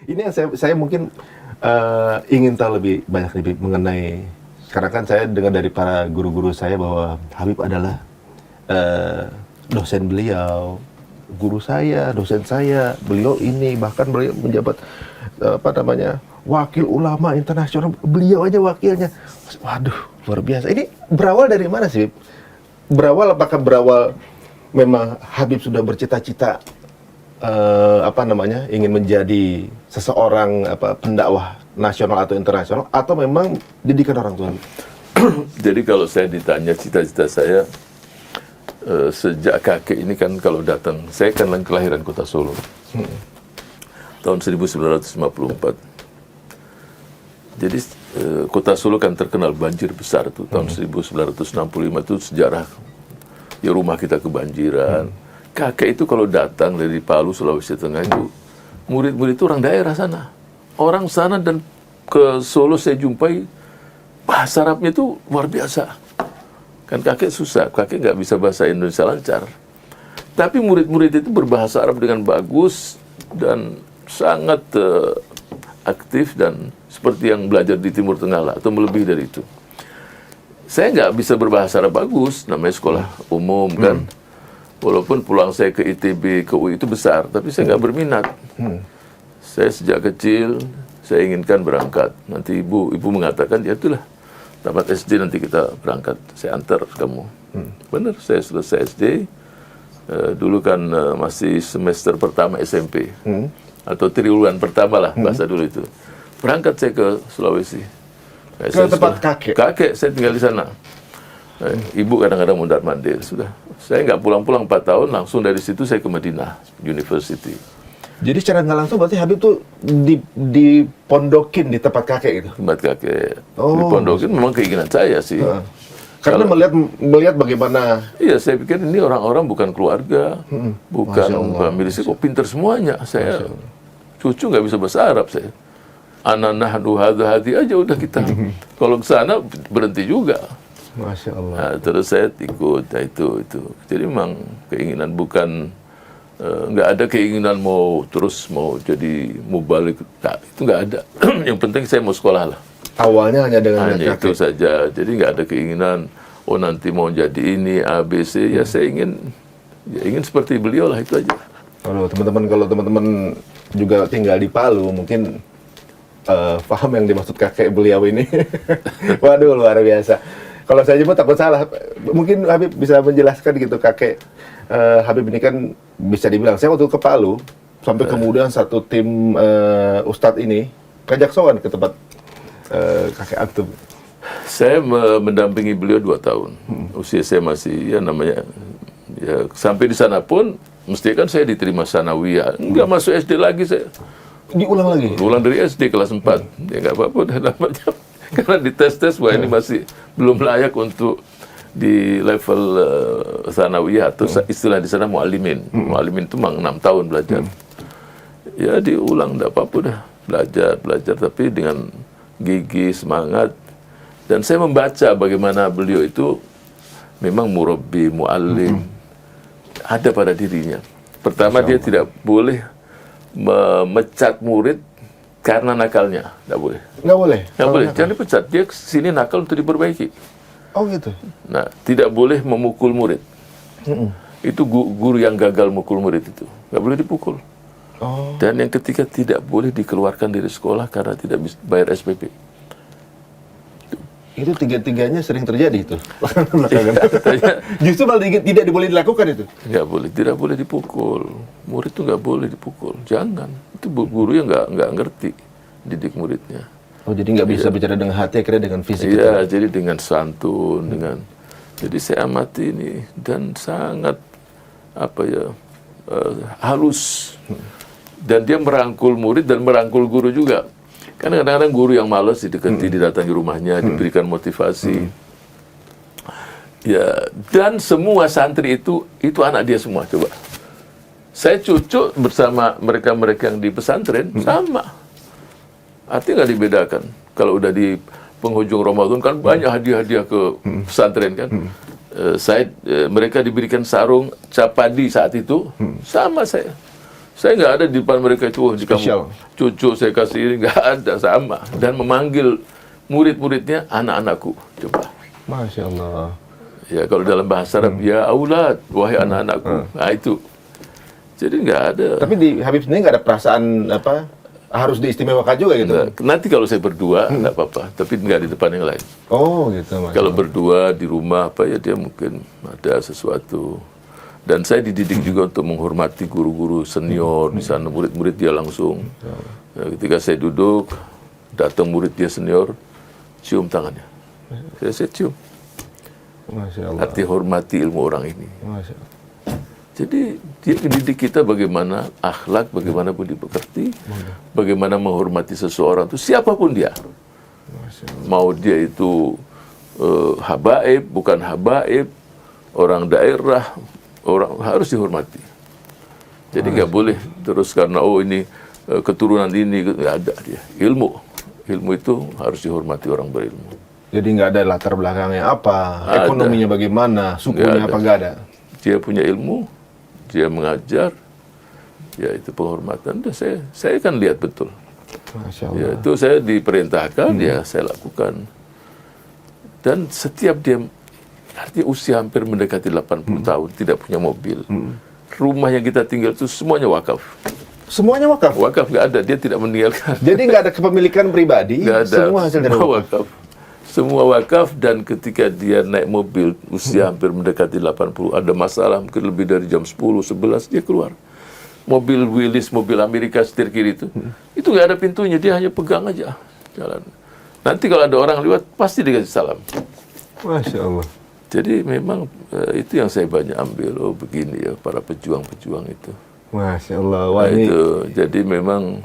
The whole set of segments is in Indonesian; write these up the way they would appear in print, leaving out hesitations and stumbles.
Ini yang saya mungkin ingin tahu lebih banyak lebih mengenai, karena kan saya dengar dari para guru-guru saya bahwa Habib adalah dosen beliau, guru saya, dosen saya, beliau ini, bahkan beliau menjabat wakil ulama internasional, beliau aja wakilnya. Waduh, luar biasa. Ini berawal dari mana sih, Habib? Apakah berawal memang Habib sudah bercita-cita ingin menjadi seseorang pendakwah nasional atau internasional, atau memang didikan orang tua? Jadi kalau saya ditanya cita-cita saya, sejak kakek ini kan kalau datang, saya kan kelahiran kota Solo, tahun 1954. Jadi kota Solo kan terkenal banjir besar tuh, tahun 1965 itu sejarah, ya rumah kita kebanjiran. Kakek itu kalau datang dari Palu, Sulawesi Tengah itu, murid-murid itu orang daerah sana. Orang sana dan ke Solo saya jumpai, bahasa Arabnya itu luar biasa. Kan kakek susah, kakek nggak bisa bahasa Indonesia lancar. Tapi murid-murid itu berbahasa Arab dengan bagus dan sangat aktif dan seperti yang belajar di Timur Tengah lah, atau melebihi dari itu. Saya nggak bisa berbahasa Arab bagus, namanya sekolah umum kan. Walaupun pulang saya ke ITB, ke UI itu besar, tapi saya nggak berminat. Saya sejak kecil, saya inginkan berangkat. Nanti ibu mengatakan, ya itulah, tamat SD nanti kita berangkat, saya antar kamu. Benar, saya selesai SD, dulu kan masih semester pertama SMP, atau triwulan pertama lah, bahasa dulu itu. Berangkat saya ke Sulawesi. Ke tempat kakek? Kakek, saya tinggal di sana. Ibu kadang-kadang mondar-mandir, sudah. Saya nggak pulang-pulang 4 tahun, langsung dari situ saya ke Madinah University. Jadi secara nggak langsung berarti Habib tuh dipondokin di tempat kakek gitu? Tempat kakek. Dipondokin memang keinginan saya sih. Karena melihat bagaimana... Iya, saya pikir ini orang-orang bukan keluarga, bukan milisi, kok pinter semuanya. Saya cucu nggak bisa bahasa Arab saya. Ananah hadi aja udah kita. Kalau ke sana berhenti juga. Masya Allah. Nah, terus saya ikut, itu. Jadi memang keinginan, bukan nggak ada keinginan mau jadi mubalik, nah, itu nggak ada. Yang penting saya mau sekolah lah. Awalnya hanya dengan hanya itu saja. Jadi nggak ada keinginan, nanti mau jadi ini A B C. Ya saya ingin seperti beliau lah, itu aja. Kalau teman-teman juga tinggal di Palu, mungkin paham yang dimaksud kakek beliau ini. Waduh, luar biasa. Kalau saya juga takut salah, mungkin Habib bisa menjelaskan gitu, kakek Habib ini kan bisa dibilang, saya waktu ke Palu, sampai kemudian satu tim Ustadz ini ngajak sowan ke tempat kakek antum. Saya mendampingi beliau 2 tahun, usia saya masih sampai di sana pun, mesti kan saya diterima sanawiyah, nggak masuk SD lagi saya. Diulang lagi? Ulang dari SD kelas 4, ya nggak apa-apa, udah namanya. Karena dites-tes, wah ini masih belum layak untuk di level sanawiyah, atau istilah di sana mu'allimin. Mu'allimin itu memang 6 tahun belajar. Ya diulang, enggak apa-apa dah. Belajar, tapi dengan gigi, semangat. Dan saya membaca bagaimana beliau itu memang murabbi, mu'allim. Ada pada dirinya. Pertama, dia tidak boleh memecat murid karena nakalnya, nggak boleh. Nggak boleh? Nggak boleh, jangan dipecat. Dia sini nakal untuk diperbaiki. Oh gitu? Nah, tidak boleh memukul murid. Itu guru yang gagal mukul murid itu. Nggak boleh dipukul. Dan yang ketiga, tidak boleh dikeluarkan dari sekolah karena tidak bisa bayar SPP. Itu tiga-tiganya sering terjadi itu? Justru malah tidak boleh dilakukan itu? Nggak boleh, tidak boleh dipukul. Murid itu nggak boleh dipukul. Jangan. Itu guru yang nggak ngerti didik muridnya. Oh, jadi nggak bisa bicara dengan hati, akhirnya dengan fisik? Iya, jadi dengan santun, jadi saya amati ini, dan sangat halus. Dan dia merangkul murid dan merangkul guru juga. Kan kadang-kadang guru yang malas didekati, didatangi rumahnya, diberikan motivasi. Ya, dan semua santri itu anak dia semua, coba. Saya cucu bersama mereka-mereka yang di pesantren, sama. Artinya nggak dibedakan. Kalau udah di penghujung Ramadan kan banyak hadiah-hadiah ke pesantren kan. Mereka diberikan sarung cap padi saat itu, sama saya. Saya nggak ada di depan mereka itu, di Spesial. kamu cucu saya kasih ini, nggak ada, sama. Dan memanggil murid-muridnya anak-anakku, coba. Masya Allah. Ya kalau dalam bahasa Arab, ya aulad, wahai anak-anakku. Nah itu. Jadi nggak ada. Tapi di Habib sendiri nggak ada perasaan apa harus diistimewakan juga gitu. Nggak. Nanti kalau saya berdua, nggak apa-apa. Tapi nggak di depan yang lain. Oh gitu. Masya Kalau Allah. berdua di rumah, apa ya dia mungkin ada sesuatu. Dan saya dididik juga untuk menghormati guru-guru senior di sana, murid-murid dia langsung. Ya, ketika saya duduk, datang murid dia senior, cium tangannya. Saya cium. Masya Allah. Arti hormati ilmu orang ini. Masya Allah. Jadi dia mendidik kita bagaimana akhlak, bagaimana budi pekerti, bagaimana menghormati seseorang itu siapapun dia. Mau dia itu habaib, bukan habaib, orang daerah, orang harus dihormati. Jadi nggak boleh terus karena oh ini keturunan ini, nggak ada dia. Ilmu itu harus dihormati orang berilmu. Jadi nggak ada latar belakangnya apa, Ada. ekonominya bagaimana, sukunya Nggak ada. apa nggak ada. Dia punya ilmu, dia mengajar, ya itu penghormatan. Dan saya kan lihat betul. Masya Allah. Ya, itu saya diperintahkan, ya saya lakukan. Dan setiap dia, artinya usia hampir mendekati 80 tahun, tidak punya mobil. Rumah yang kita tinggal itu semuanya wakaf. Semuanya wakaf. Wakaf nggak ada, dia tidak meninggalkan. Jadi nggak ada kepemilikan pribadi, Nggak ada, semua hasil dari semua wakaf. wakaf. Semua wakaf, dan ketika dia naik mobil, usia hampir mendekati 80, ada masalah, mungkin lebih dari jam 10, 11, dia keluar. Mobil Willys, mobil Amerika setir kiri itu nggak ada pintunya, dia hanya pegang aja jalan. Nanti kalau ada orang lewat, pasti dikasih salam. Masya Allah. Jadi memang itu yang saya banyak ambil, oh begini ya para pejuang-pejuang itu. Masya Allah. Nah, Wah, ini itu, jadi memang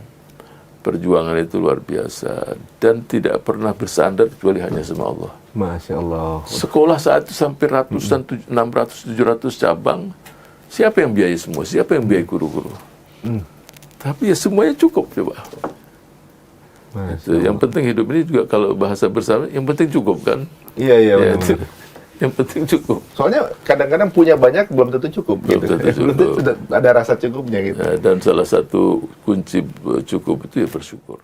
perjuangan itu luar biasa dan tidak pernah bersandar kecuali hanya sama Allah. Masya Allah. Sekolah saat itu sampai ratusan, 600, 700 cabang. Siapa yang biayai semua? Siapa yang biayai guru-guru? Tapi ya semuanya cukup, coba. Masya Itu. Yang penting hidup ini juga kalau bahasa bersama, yang penting cukup kan? Iya, iya. Ya, benar. itu. Yang penting cukup. Soalnya kadang-kadang punya banyak belum tentu cukup. Belum gitu. tentu Belum cukup. tentu ada rasa cukupnya gitu. Dan salah satu kunci cukup itu ya bersyukur.